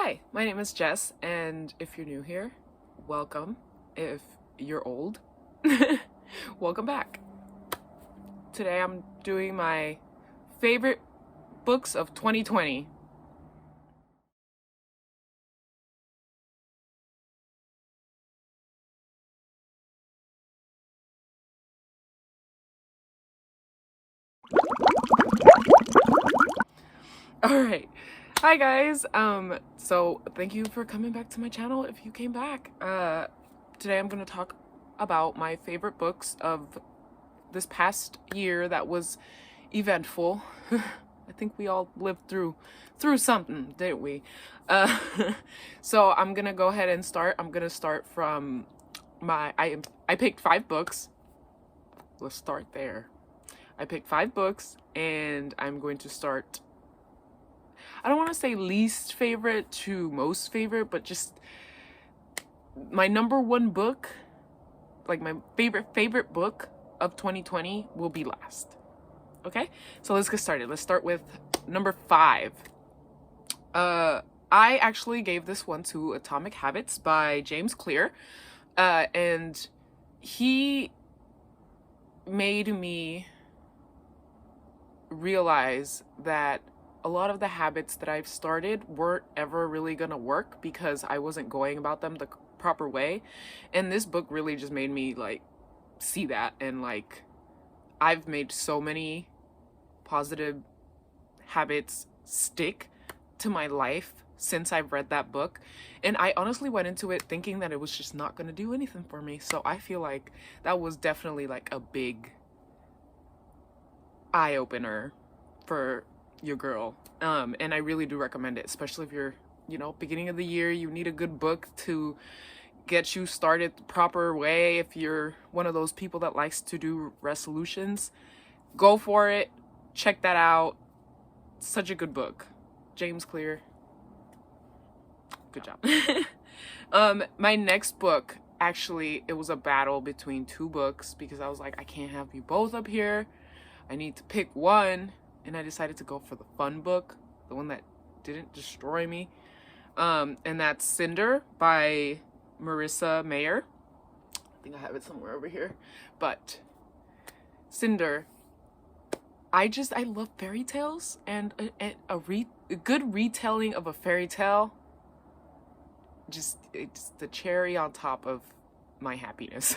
Hi, my name is Jess, and if you're new here, welcome. If you're old, welcome back. Today I'm doing my favorite books of 2020. Alright. Hi guys. So thank you for coming back to my channel if you came back. Today I'm gonna talk about my favorite books of this past year that was eventful. I think we all lived through something, didn't we? Uh, so I'm gonna go ahead and start. I'm gonna start from I picked 5 books. Let's start there. I picked 5 books, and I'm going to start. I don't want to say least favorite to most favorite, but just my number one book, like my favorite book of 2020 will be last. Okay, so let's get started. Let's start with number 5. I actually gave this one to Atomic Habits by James Clear, and he made me realize that a lot of the habits that I've started weren't ever really gonna work because I wasn't going about them the proper way. And this book really just made me like see that, and like I've made so many positive habits stick to my life since I've read that book. And I honestly went into it thinking that it was just not gonna do anything for me. So I feel like that was definitely like a big eye-opener for your girl. And I really do recommend it, especially if you're, beginning of the year, you need a good book to get you started the proper way. If you're one of those people that likes to do resolutions, go for it. Check that out. Such a good book. James Clear. Good job. My next book, actually, it was a battle between 2 books because I was like, I can't have you both up here. I need to pick one, and I decided to go for the fun book, the one that didn't destroy me. And that's Cinder by Marissa Mayer. I think I have it somewhere over here. But Cinder, I love fairy tales, and a good retelling of a fairy tale, it's the cherry on top of my happiness.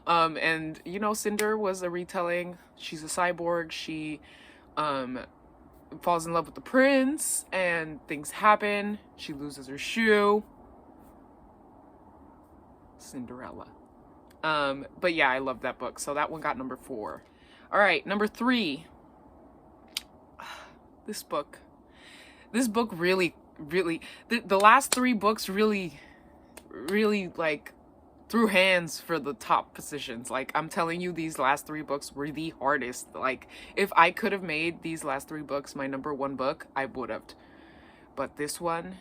And Cinder was a retelling. She's a cyborg. She falls in love with the prince, and things happen. She loses her shoe. Cinderella. But yeah, I love that book. So that one got number 4. All right, number 3. This book really, the last 3 books really like threw hands for the top positions. Like, I'm telling you, these last 3 books were the hardest. Like, if I could have made these last 3 books my number 1 book, I would have. But this one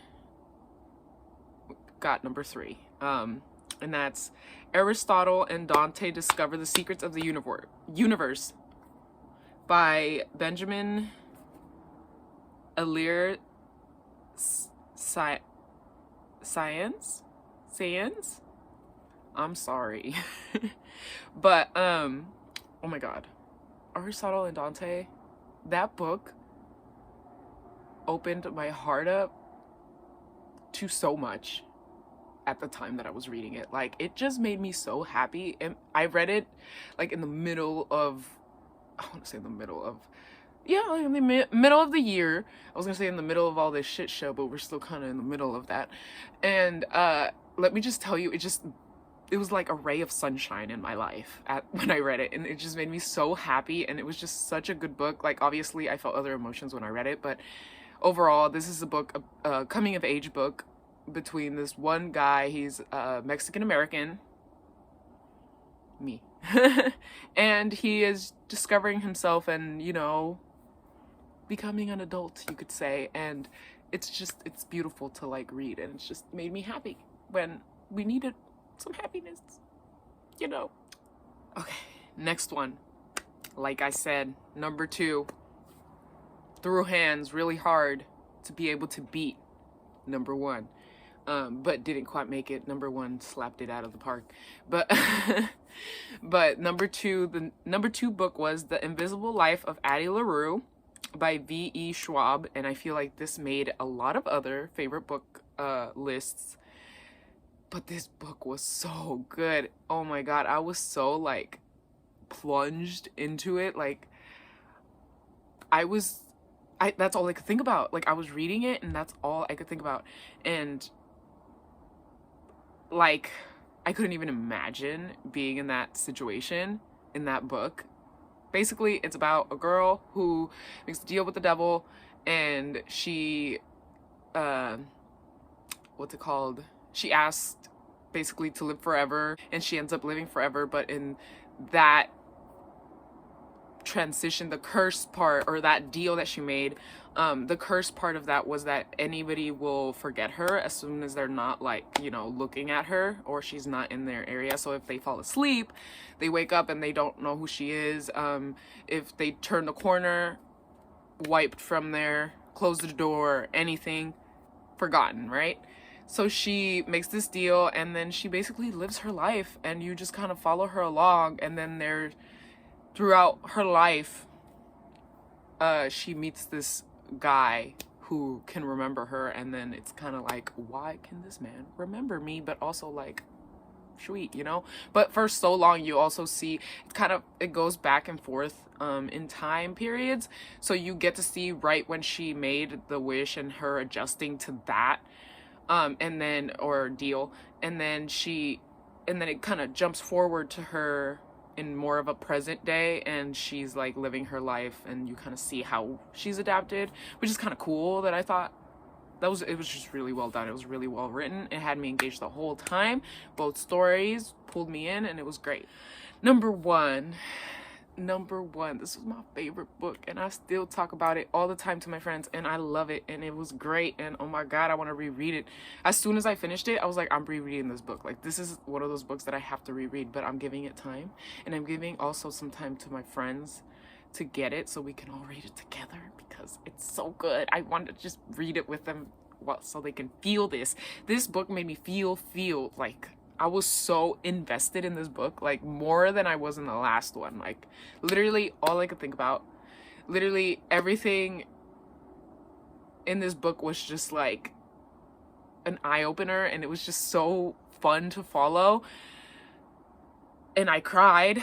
got number 3. And that's Aristotle and Dante Discover the Secrets of the Universe by Benjamin Alir Science? I'm sorry. But oh my god, Aristotle and Dante, that book opened my heart up to so much at the time that I was reading it. Like, it just made me so happy. And I read it like in the middle of, in the middle of the year. I was gonna say in the middle of all this shit show, but we're still kind of in the middle of that. And let me just tell you, it was like a ray of sunshine in my life when I read it, and it just made me so happy. And it was just such a good book. Like, obviously I felt other emotions when I read it, but overall, this is a book, a coming of age book between this one guy. He's Mexican American, me, and he is discovering himself and becoming an adult, you could say. And it's beautiful to like read, and it's just made me happy when we needed some happiness, Okay, next one. Like I said, number 2 threw hands really hard to be able to beat number one. But didn't quite make it. Number one slapped it out of the park. But but the number two book was The Invisible Life of Addie LaRue by V.E. Schwab, and I feel like this made a lot of other favorite book lists. But this book was so good. Oh my god, I was so like plunged into it. Like that's all I could think about. Like I was reading it and that's all I could think about. And like I couldn't even imagine being in that situation in that book. Basically, it's about a girl who makes a deal with the devil, and she what's it called? She asked basically to live forever, and she ends up living forever, but in that transition, the curse part, or that deal that she made, the curse part of that was that anybody will forget her as soon as they're not, like, you know, looking at her, or she's not in their area. So if they fall asleep, they wake up and they don't know who she is. If they turn the corner, wiped from there, close the door, anything, forgotten, right? So she makes this deal, and then she basically lives her life, and you just kind of follow her along. And then throughout her life, she meets this guy who can remember her, and then it's kind of like, why can this man remember me? But also like, sweet, you know? But for so long, you also see it goes back and forth in time periods, so you get to see right when she made the wish and her adjusting to that and then deal, and then it kind of jumps forward to her in more of a present day, and she's like living her life, and you kind of see how she's adapted, which is kind of cool. That I thought it was just really well done. It was really well written. It had me engaged the whole time. Both stories pulled me in, and it was great. Number one, this was my favorite book, and I still talk about it all the time to my friends, and I love it, and it was great, and oh my god, I want to reread it. As soon as I finished it, I was like, I'm rereading this book. Like, this is one of those books that I have to reread, but I'm giving it time, and I'm giving also some time to my friends to get it so we can all read it together, because it's so good. I want to just read it with them so they can feel this. This book made me feel like I was so invested in this book, like more than I was in the last one. Like literally all I could think about, literally everything in this book was just like an eye-opener, and it was just so fun to follow. And I cried.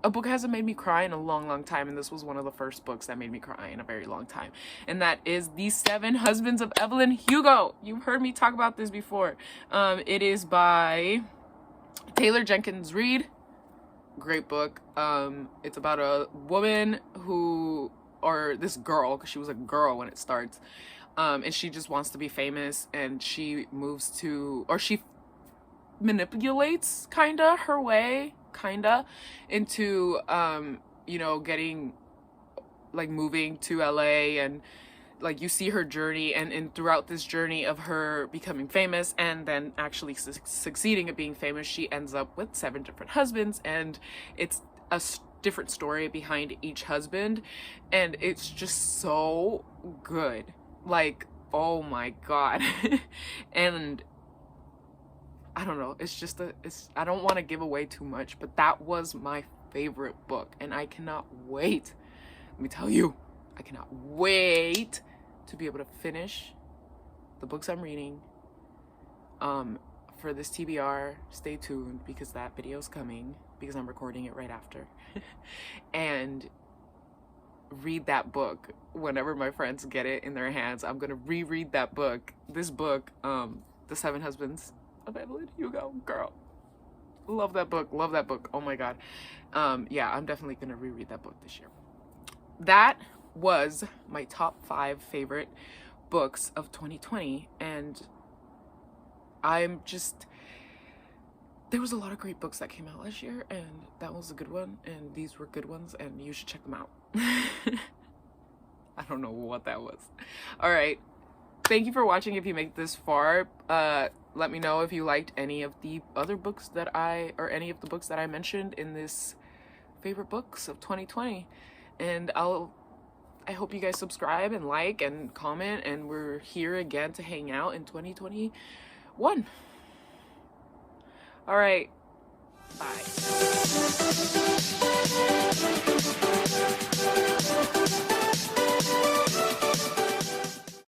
A book hasn't made me cry in a long time, and this was one of the first books that made me cry in a very long time. And that is The 7 Husbands of Evelyn Hugo. You've heard me talk about this before. It is by Taylor Jenkins Reid. Great book. It's about a woman this girl, because she was a girl when it starts, and she just wants to be famous, and she she manipulates her way into getting, like, moving to LA, and like you see her journey, and throughout this journey of her becoming famous and then actually succeeding at being famous, she ends up with 7 different husbands, and it's a different story behind each husband, and it's just so good. Like, oh my god. And I don't know, I don't want to give away too much, but that was my favorite book, and I cannot wait. Let me tell you, I cannot wait to be able to finish the books I'm reading. For this TBR, stay tuned, because that video is coming, because I'm recording it right after. And read that book whenever my friends get it in their hands. I'm gonna reread that book. This book, The 7 Husbands of Evelyn Hugo. Girl, love that book. Oh my god. Yeah, I'm definitely gonna reread that book this year. That was my top 5 favorite books of 2020, and there was a lot of great books that came out last year, and that was a good one, and these were good ones, and you should check them out. I don't know what that was. All right, thank you for watching. If you make it this far, let me know if you liked any of the other books any of the books that I mentioned in this favorite books of 2020, and I'll I hope you guys subscribe and like and comment, and we're here again to hang out in 2021. All right. Bye.